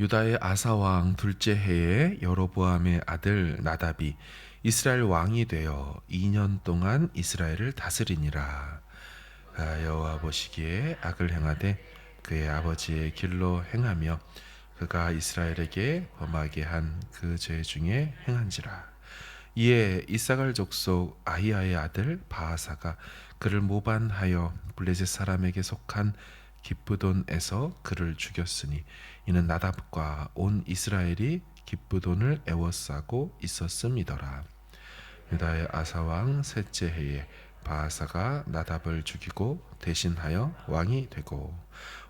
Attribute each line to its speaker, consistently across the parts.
Speaker 1: 유다의 아사 왕 둘째 해에 여로보암의 아들 나답이 이스라엘 왕이 되어 2년 동안 이스라엘을 다스리니라. 여호와 보시기에 악을 행하되 그의 아버지의 길로 행하며 그가 이스라엘에게 범하게 한 그 죄 중에 행한지라. 이에 이사갈 족속 아히야의 아들 바하사가 그를 모반하여 블레셋 사람에게 속한 기브돈에서 그를 죽였으니 이는 나답과 온 이스라엘이 기브돈을 애워싸고 있었음이더라. 유다의 아사 왕 셋째 해에 바하사가 나답을 죽이고 대신하여 왕이 되고,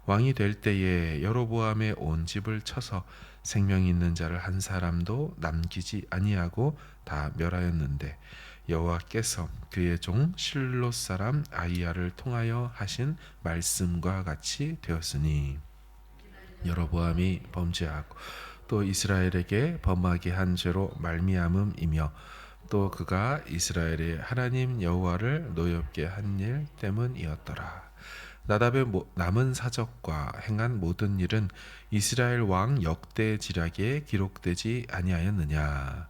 Speaker 1: 왕이 될 때에 여로보암의 온 집을 쳐서 생명 있는 자를 한 사람도 남기지 아니하고 다 멸하였는데, 여호와께서 그의 종 실롯 사람 아히야를 통하여 하신 말씀과 같이 되었으니, 여로보암이 범죄하고 또 이스라엘에게 범하게 한 죄로 말미암음이며 또 그가 이스라엘의 하나님 여호와를 노엽게 한 일 때문이었더라. 나답의 남은 사적과 행한 모든 일은 이스라엘 왕 역대 지략에 기록되지 아니하였느냐.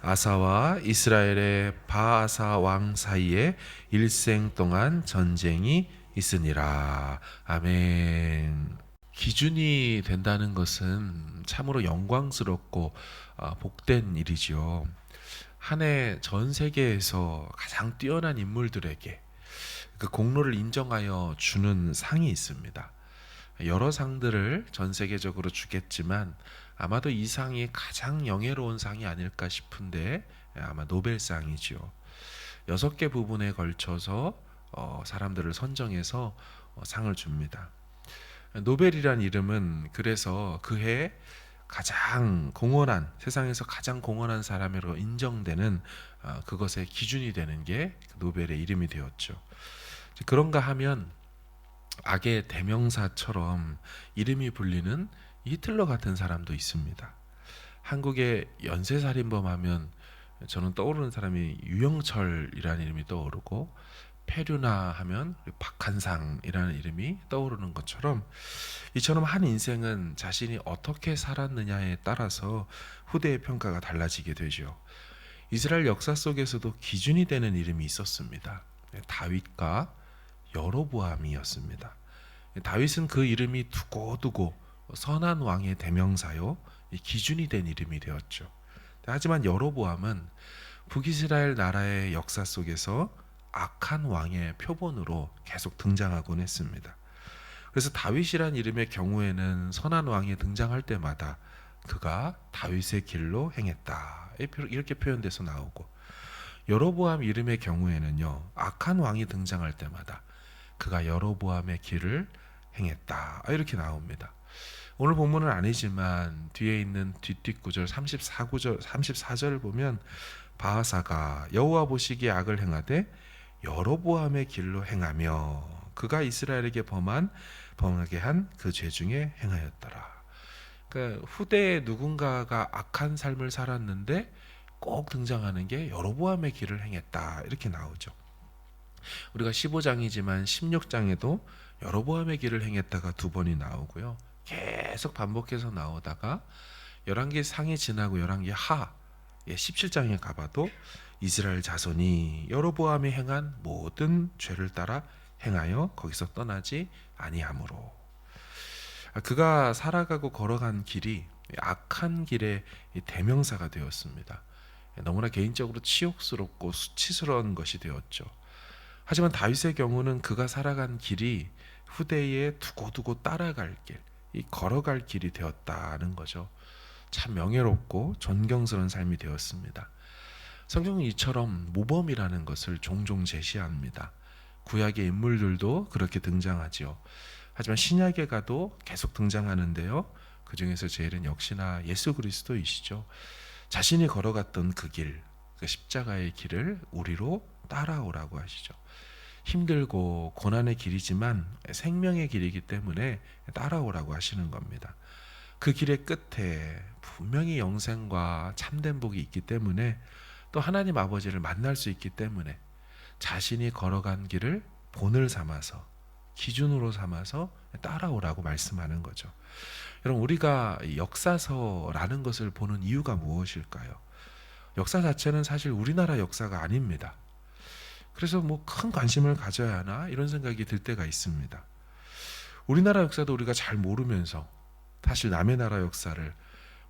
Speaker 1: 아사와 이스라엘의 바아사 왕 사이에 일생 동안 전쟁이 있으니라. 아멘. 기준이 된다는 것은 참으로 영광스럽고 복된 일이지요. 한 해 전 세계에서 가장 뛰어난 인물들에게 그 공로를 인정하여 주는 상이 있습니다. 여러 상들을 전 세계적으로 주겠지만 아마도 이 상이 가장 영예로운 상이 아닐까 싶은데 아마 노벨상이지요. 6개 부분에 걸쳐서 사람들을 선정해서 상을 줍니다. 노벨이란 이름은 그래서 그해 가장 공헌한, 세상에서 가장 공헌한 사람으로 인정되는 그것의 기준이 되는 게 노벨의 이름이 되었죠. 그런가 하면 악의 대명사처럼 이름이 불리는 히틀러 같은 사람도 있습니다. 한국의 연쇄살인범 하면 저는 떠오르는 사람이 유영철이라는 이름이 떠오르고, 페류나 하면 박한상이라는 이름이 떠오르는 것처럼, 이처럼 한 인생은 자신이 어떻게 살았느냐에 따라서 후대의 평가가 달라지게 되죠. 이스라엘 역사 속에서도 기준이 되는 이름이 있었습니다. 다윗과 여로보암이었습니다. 다윗은 그 이름이 두고두고 선한 왕의 대명사요, 기준이 된 이름이 되었죠. 하지만 여로보암은 북이스라엘 나라의 역사 속에서 악한 왕의 표본으로 계속 등장하곤 했습니다. 그래서 다윗이란 이름의 경우에는 선한 왕이 등장할 때마다 그가 다윗의 길로 행했다, 이렇게 표현돼서 나오고, 여로보암 이름의 경우에는요, 악한 왕이 등장할 때마다 그가 여로보암의 길을 행했다, 이렇게 나옵니다. 오늘 본문은 아니지만 뒤에 있는 뒷구절 34절을 보면 바하사가 여호와 보시기에 악을 행하되 여로보암의 길로 행하며 그가 이스라엘에게 범하게 한 그 죄 중에 행하였더라. 그러니까 후대에 누군가가 악한 삶을 살았는데 꼭 등장하는 게 여로보암의 길을 행했다, 이렇게 나오죠. 우리가 15장이지만 16장에도 여로보암의 길을 행했다가 2번이 나오고요. 계속 반복해서 나오다가 11개 상이 지나고 11개 하, 17장에 가봐도 이스라엘 자손이 여로보암이 행한 모든 죄를 따라 행하여 거기서 떠나지 아니하므로, 그가 살아가고 걸어간 길이 악한 길의 대명사가 되었습니다. 너무나 개인적으로 치욕스럽고 수치스러운 것이 되었죠. 하지만 다윗의 경우는 그가 살아간 길이 후대에 두고두고 따라갈 길, 이 걸어갈 길이 되었다는 거죠. 참 명예롭고 존경스러운 삶이 되었습니다. 성경은 이처럼 모범이라는 것을 종종 제시합니다. 구약의 인물들도 그렇게 등장하지요. 하지만 신약에 가도 계속 등장하는데요, 그 중에서 제일은 역시나 예수 그리스도이시죠. 자신이 걸어갔던 그 길, 그 십자가의 길을 우리로 따라오라고 하시죠. 힘들고 고난의 길이지만 생명의 길이기 때문에 따라오라고 하시는 겁니다. 그 길의 끝에 분명히 영생과 참된 복이 있기 때문에, 또 하나님 아버지를 만날 수 있기 때문에 자신이 걸어간 길을 본을 삼아서, 기준으로 삼아서 따라오라고 말씀하는 거죠. 여러분, 우리가 역사서라는 것을 보는 이유가 무엇일까요? 역사 자체는 사실 우리나라 역사가 아닙니다. 그래서 뭐 큰 관심을 가져야 하나 이런 생각이 들 때가 있습니다. 우리나라 역사도 우리가 잘 모르면서 사실 남의 나라 역사를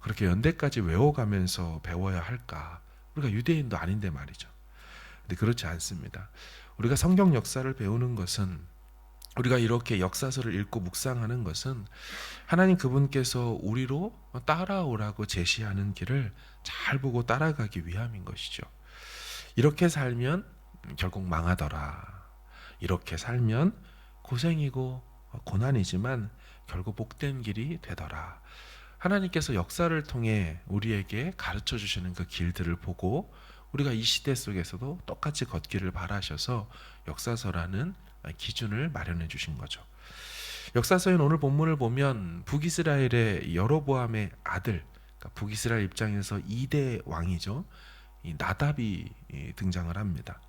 Speaker 1: 그렇게 연대까지 외워가면서 배워야 할까? 우리가 유대인도 아닌데 말이죠. 근데 그렇지 않습니다. 우리가 성경 역사를 배우는 것은, 우리가 이렇게 역사서를 읽고 묵상하는 것은 하나님 그분께서 우리로 따라오라고 제시하는 길을 잘 보고 따라가기 위함인 것이죠. 이렇게 살면 결국 망하더라. 이렇게 살면 고생이고 고난이지만 결국 복된 길이 되더라. 하나님께서 역사를 통해 우리에게 가르쳐 주시는 그 길들을 보고 우리가 이 시대 속에서도 똑같이 걷기를 바라셔서 역사서라는 기준을 마련해 주신 거죠. 역사서인 오늘 본문을 보면 북이스라엘의 여로보암의 아들, 그러니까 북이스라엘 입장에서 2대 왕이죠. 이 나답이 등장을 합니다.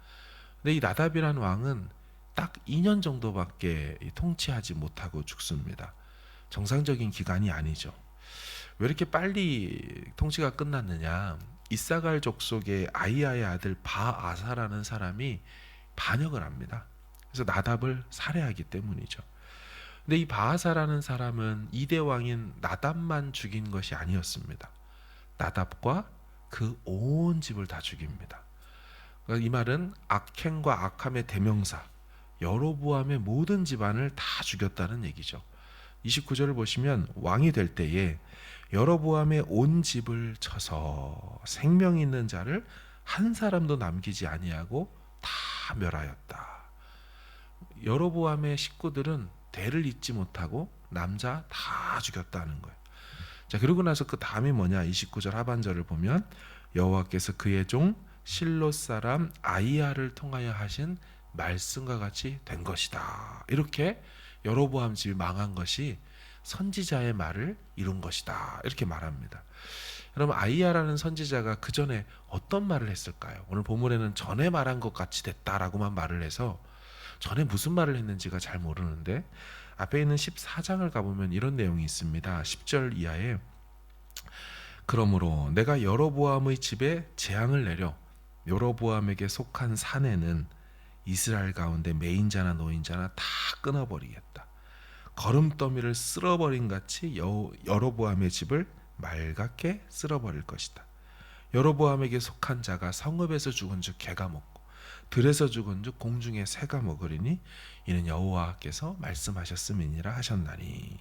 Speaker 1: 근데 이 나답이란 왕은 딱 2년 정도밖에 통치하지 못하고 죽습니다. 정상적인 기간이 아니죠. 왜 이렇게 빨리 통치가 끝났느냐? 이사갈 족속의 아이야의 아들 바아사라는 사람이 반역을 합니다. 그래서 나답을 살해하기 때문이죠. 근데 이 바아사라는 사람은 2대 왕인 나답만 죽인 것이 아니었습니다. 나답과 그 온 집을 다 죽입니다. 그러니까 이 말은 악행과 악함의 대명사 여로보암의 모든 집안을 다 죽였다는 얘기죠. 29절을 보시면 왕이 될 때에 여로보암의 온 집을 쳐서 생명 있는 자를 한 사람도 남기지 아니하고 다 멸하였다. 여로보암의 식구들은 대를 잇지 못하고 남자 다 죽였다는 거예요. 자, 그러고 나서 그 다음이 뭐냐? 29절 하반절을 보면 여호와께서 그의 종 실롯 사람 아이야를 통하여 하신 말씀과 같이 된 것이다. 이렇게 여로보암 집이 망한 것이 선지자의 말을 이룬 것이다. 이렇게 말합니다. 여러분, 아이야라는 선지자가 그 전에 어떤 말을 했을까요? 오늘 본문에는 전에 말한 것 같이 됐다라고만 말을 해서 전에 무슨 말을 했는지가 잘 모르는데, 앞에 있는 14장을 가보면 이런 내용이 있습니다. 10절 이하에 그러므로 내가 여로보암의 집에 재앙을 내려 여로보암에게 속한 산에는 이스라엘 가운데 매인자나 노인자나 다 끊어버리겠다. 거름더미를 쓸어버린 같이 여로보암의 집을 맑게 쓸어버릴 것이다. 여로보암에게 속한 자가 성읍에서 죽은 즉 개가 먹고 들에서 죽은 즉 공중의 새가 먹으리니 이는 여호와께서 말씀하셨음이니라 하셨나니.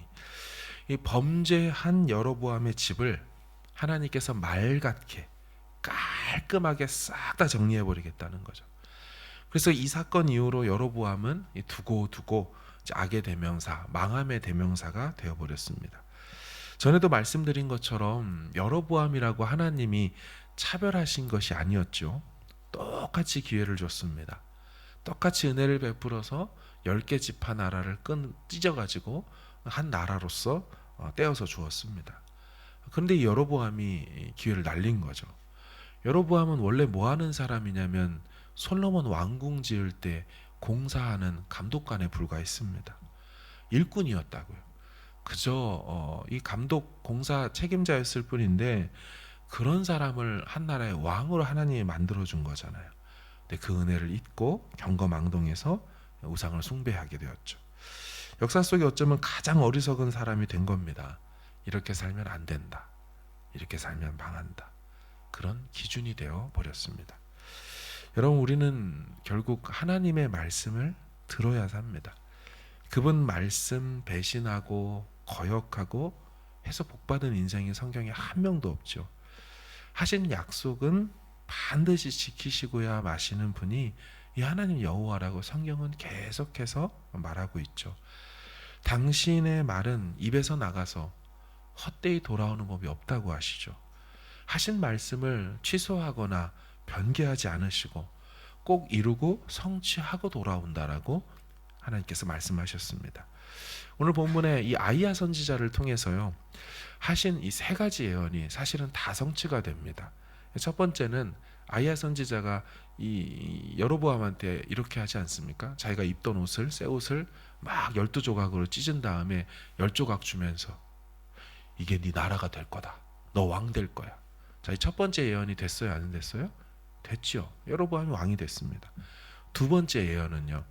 Speaker 1: 이 범죄한 여로보암의 집을 하나님께서 맑게 깔끔하게 싹 다 정리해버리겠다는 거죠. 그래서 이 사건 이후로 여로보암은 두고 악의 대명사, 망함의 대명사가 되어버렸습니다. 전에도 말씀드린 것처럼 여로보암이라고 하나님이 차별하신 것이 아니었죠. 똑같이 기회를 줬습니다. 똑같이 은혜를 베풀어서 10개 지파 나라를 찢어가지고 한 나라로서 떼어서 주었습니다. 그런데 이 여로보암이 기회를 날린 거죠. 여로보암은 원래 뭐 하는 사람이냐면 솔로몬 왕궁 지을 때 공사하는 감독관에 불과했습니다. 일꾼이었다고요. 그저 이 감독 공사 책임자였을 뿐인데 그런 사람을 한 나라의 왕으로 하나님이 만들어준 거잖아요. 근데 그 은혜를 잊고 경거망동해서 우상을 숭배하게 되었죠. 역사 속에 어쩌면 가장 어리석은 사람이 된 겁니다. 이렇게 살면 안 된다. 이렇게 살면 망한다. 그런 기준이 되어 버렸습니다. 여러분, 우리는 결국 하나님의 말씀을 들어야 삽니다. 그분 말씀 배신하고 거역하고 해서 복받은 인생이 성경에 한 명도 없죠. 하신 약속은 반드시 지키시고야 마시는 분이 이 하나님 여호와라고 성경은 계속해서 말하고 있죠. 당신의 말은 입에서 나가서 헛되이 돌아오는 법이 없다고 하시죠. 하신 말씀을 취소하거나 변개하지 않으시고 꼭 이루고 성취하고 돌아온다라고 하나님께서 말씀하셨습니다. 오늘 본문에 이 아이야 선지자를 통해서요, 하신 이 세 가지 예언이 사실은 다 성취가 됩니다. 첫 번째는 아이야 선지자가 이 여로보암한테 이렇게 하지 않습니까? 자기가 입던 옷을, 새 옷을 막 12조각으로 찢은 다음에 10조각 주면서 이게 네 나라가 될 거다. 너 왕 될 거야. 자, 이 첫 번째 예언이 됐어요, 안 됐어요? 됐죠. 여로보암이 왕이 됐습니다. 두 번째 예언은요.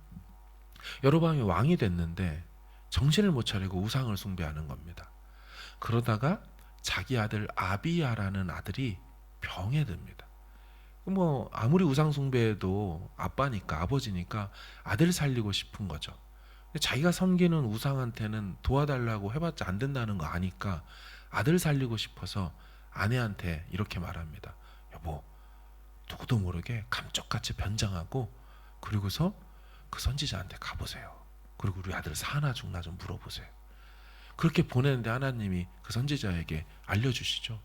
Speaker 1: 여로보암이 왕이 됐는데 정신을 못 차리고 우상을 숭배하는 겁니다. 그러다가 자기 아들 아비야라는 아들이 병에 듭니다. 뭐 아무리 우상 숭배해도 아빠니까, 아버지니까 아들 살리고 싶은 거죠. 근데 자기가 섬기는 우상한테는 도와달라고 해봤자 안 된다는 거 아니까 아들 살리고 싶어서 아내한테 이렇게 말합니다. 여보, 누구도 모르게 감쪽같이 변장하고 그리고서 그 선지자한테 가보세요. 그리고 우리 아들 사나 죽나 좀 물어보세요. 그렇게 보내는데 하나님이 그 선지자에게 알려주시죠.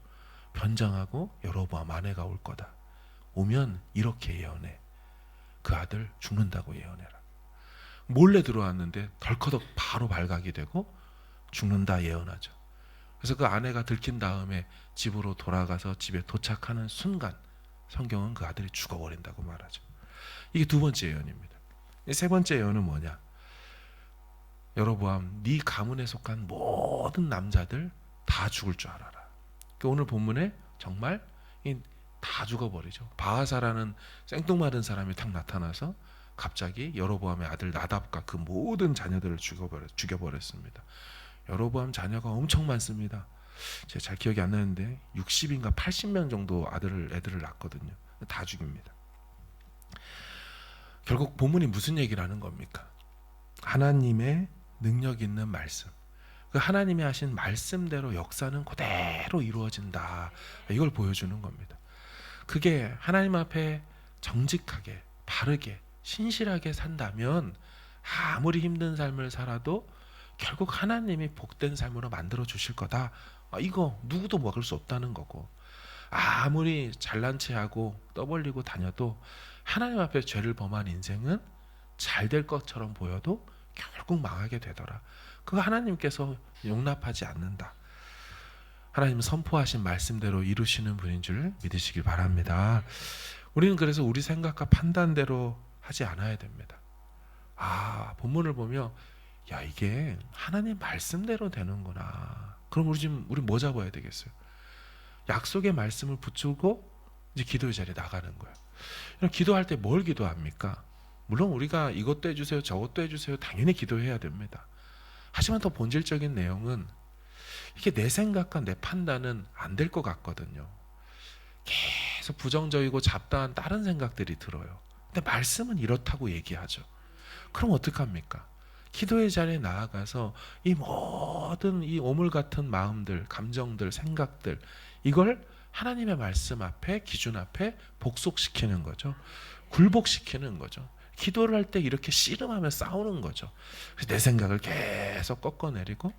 Speaker 1: 변장하고 여로보암 아내가 올 거다. 오면 이렇게 예언해. 그 아들 죽는다고 예언해라. 몰래 들어왔는데 덜커덕 바로 발각이 되고 죽는다 예언하죠. 그래서 그 아내가 들킨 다음에 집으로 돌아가서 집에 도착하는 순간 성경은 그 아들이 죽어버린다고 말하죠. 이게 두 번째 예언입니다. 세 번째 예언은 뭐냐? 여로보암, 네 가문에 속한 모든 남자들 다 죽을 줄 알아라. 오늘 본문에 정말 다 죽어버리죠. 바하사라는 생뚱맞은 사람이 딱 나타나서 갑자기 여로보암의 아들 나답과 그 모든 자녀들을 죽여버렸습니다. 여로보암 자녀가 엄청 많습니다. 제가 잘 기억이 안 나는데 60인가 80명 정도 애들을 낳거든요. 다 죽입니다. 결국 본문이 무슨 얘기를 하는 겁니까? 하나님의 능력 있는 말씀, 그 하나님이 하신 말씀대로 역사는 그대로 이루어진다. 이걸 보여주는 겁니다. 그게 하나님 앞에 정직하게, 바르게, 신실하게 산다면 아무리 힘든 삶을 살아도 결국 하나님이 복된 삶으로 만들어 주실 거다. 이거 누구도 막을 수 없다는 거고, 아무리 잘난 체하고 떠벌리고 다녀도 하나님 앞에 죄를 범한 인생은 잘 될 것처럼 보여도 결국 망하게 되더라. 그거 하나님께서 용납하지 않는다. 하나님 선포하신 말씀대로 이루시는 분인 줄 믿으시길 바랍니다. 우리는 그래서 우리 생각과 판단대로 하지 않아야 됩니다. 본문을 보며 야, 이게 하나님 말씀대로 되는구나. 그럼 우리 뭐 잡아야 되겠어요? 약속의 말씀을 붙들고 이제 기도의 자리에 나가는 거예요. 기도할 때 뭘 기도합니까? 물론 우리가 이것도 해주세요, 저것도 해주세요, 당연히 기도해야 됩니다. 하지만 더 본질적인 내용은 이게 내 생각과 내 판단은 안 될 것 같거든요. 계속 부정적이고 잡다한 다른 생각들이 들어요. 근데 말씀은 이렇다고 얘기하죠. 그럼 어떡합니까? 기도의 자리에 나아가서 이 모든 이 오물 같은 마음들, 감정들, 생각들, 이걸 하나님의 말씀 앞에, 기준 앞에 복속시키는 거죠. 굴복시키는 거죠. 기도를 할 때 이렇게 씨름하며 싸우는 거죠. 그래서 내 생각을 계속 꺾어내리고,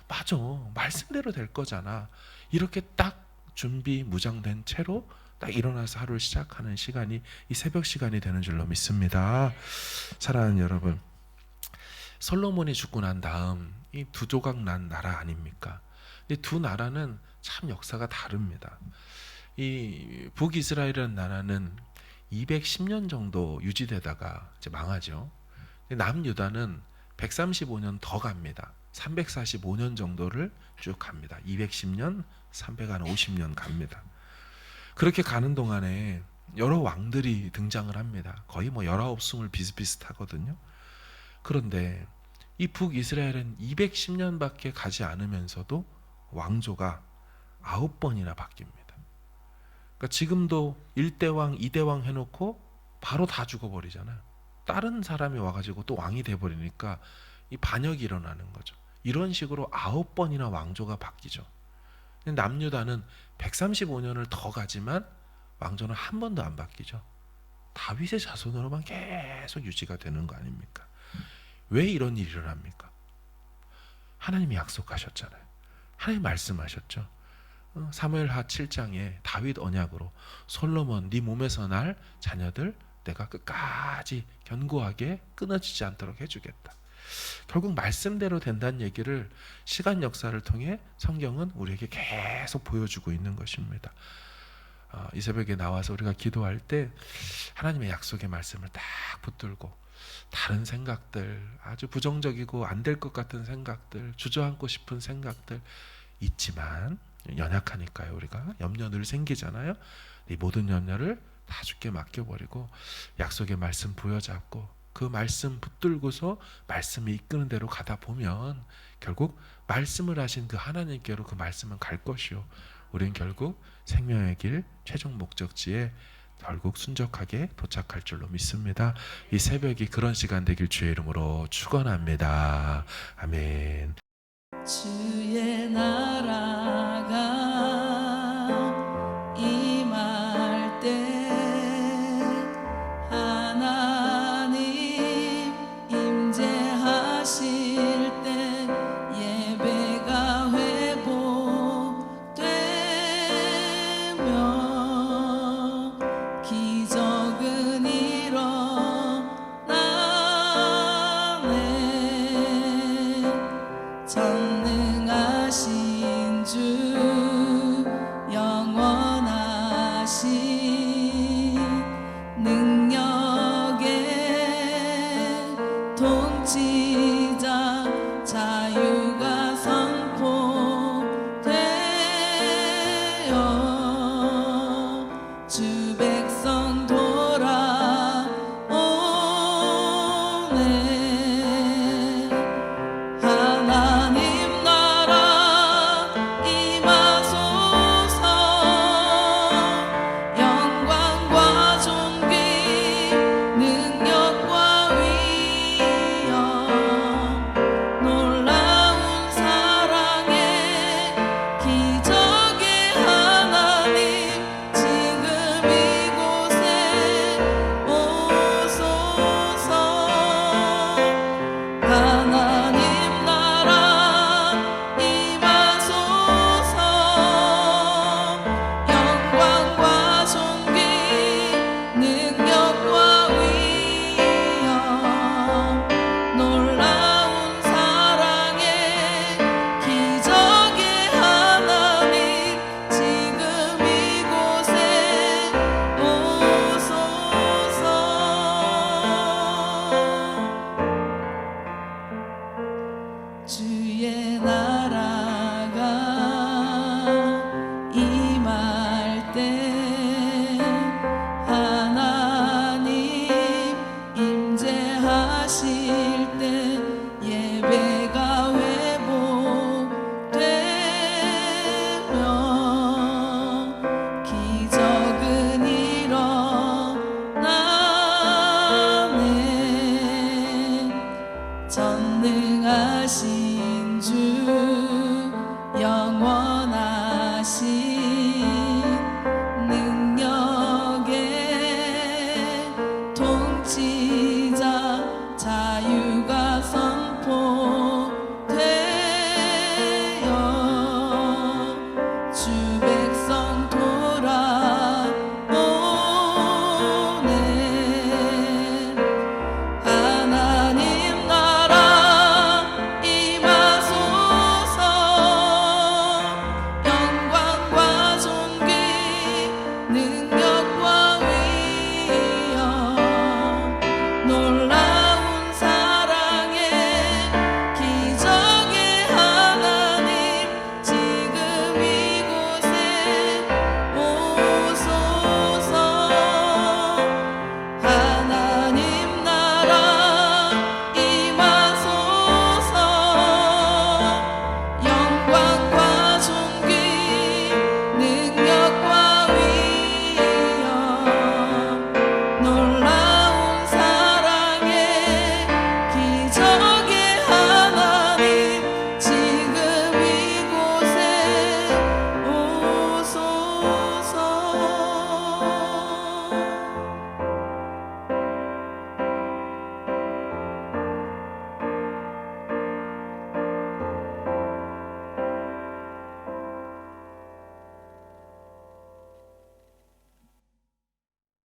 Speaker 1: 맞아, 말씀대로 될 거잖아. 이렇게 딱 준비 무장된 채로 딱 일어나서 하루를 시작하는 시간이 이 새벽 시간이 되는 줄로 믿습니다. 사랑하는 여러분, 솔로몬이 죽고 난 다음 이 두 조각 난 나라 아닙니까? 이 두 나라는 참 역사가 다릅니다. 이 북이스라엘이라는 나라는 210년 정도 유지되다가 이제 망하죠. 남유다는 135년 더 갑니다. 345년 정도를 쭉 갑니다. 210년, 350년 갑니다. 그렇게 가는 동안에 여러 왕들이 등장을 합니다. 거의 19숭을 비슷비슷하거든요. 그런데 이 북이스라엘은 210년밖에 가지 않으면서도 왕조가 9번이나 바뀝니다. 그러니까 지금도 1대왕, 2대왕 해놓고 바로 다 죽어버리잖아요. 다른 사람이 와가지고 또 왕이 돼버리니까 이 반역이 일어나는 거죠. 이런 식으로 9번이나 왕조가 바뀌죠. 남유다는 135년을 더 가지만 왕조는 한 번도 안 바뀌죠. 다윗의 자손으로만 계속 유지가 되는 거 아닙니까? 왜 이런 일이 일어납니까? 하나님이 약속하셨잖아요. 하나님 말씀하셨죠. 사무엘하 7장에 다윗 언약으로 솔로몬 네 몸에서 날 자녀들 내가 끝까지 견고하게 끊어지지 않도록 해주겠다. 결국 말씀대로 된다는 얘기를 시간 역사를 통해 성경은 우리에게 계속 보여주고 있는 것입니다. 이 새벽에 나와서 우리가 기도할 때 하나님의 약속의 말씀을 딱 붙들고 다른 생각들, 아주 부정적이고 안 될 것 같은 생각들, 주저앉고 싶은 생각들, 있지만 연약하니까요. 우리가 염려 늘 생기잖아요. 이 모든 염려를 다 주께 맡겨버리고 약속의 말씀 부여잡고 그 말씀 붙들고서 말씀이 이끄는 대로 가다 보면 결국 말씀을 하신 그 하나님께로 그 말씀은 갈 것이요. 우리는 결국 생명의 길 최종 목적지에 결국 순적하게 도착할 줄로 믿습니다. 이 새벽이 그런 시간 되길 주의 이름으로 축원합니다. 아멘.
Speaker 2: 주의 나라